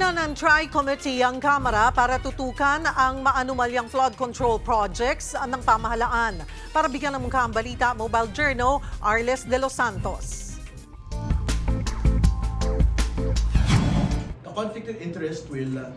Naguna ng Tri-Committee ang Kamara para tutukan ang maanumalyang flood control projects ng pamahalaan. Para bigyan ng mukha ang balita, Mobile Journal, Arles de los Santos. The conflict of interest will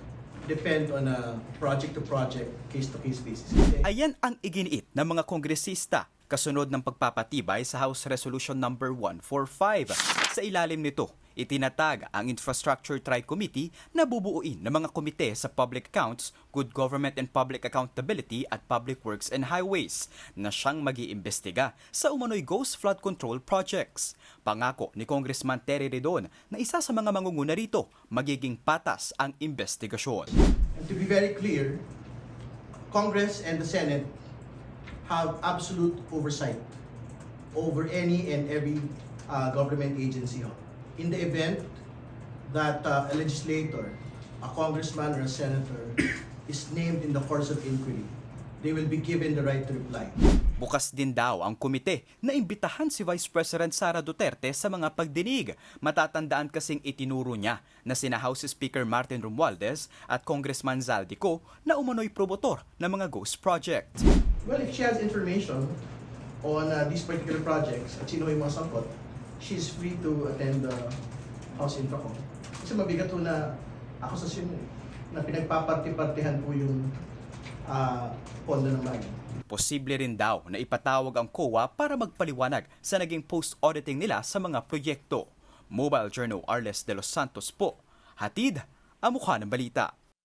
depend on a project-to-project, case-to-case basis. Ayan ang iginiit ng mga kongresista kasunod ng pagpapatibay sa House Resolution number 145. Sa ilalim nito, itinatag ang Infrastructure Tri-Committee na bubuuin ng mga komite sa Public Accounts, Good Government and Public Accountability at Public Works and Highways na siyang mag-iimbestiga sa umano'y ghost flood control projects. Pangako ni Congressman Terry Redon na isa sa mga mangunguna rito, magiging patas ang investigasyon. And to be very clear, Congress and the Senate have absolute oversight over any and every government agency. In the event that a legislator, a congressman or a senator is named in the course of inquiry, they will be given the right to reply. Bukas din daw ang komite na imbitahan si Vice President Sara Duterte sa mga pagdinig. Matatandaan kasing itinuro niya na sina House Speaker Martin Romualdez at Congressman Zaldico na umano'y promotor ng mga ghost project. Well, if she has information on these particular projects at sino yung mga sangkot, she's free to attend the House Infracom. Kasi mabigat po na akusasyon na pinagpaparti-partihan po yung pondo ng bayan. Posible rin daw na ipatawag ang COA para magpaliwanag sa naging post-auditing nila sa mga proyekto. Mobile Journal, Arles de los Santos po. Hatid ang mukha ng balita.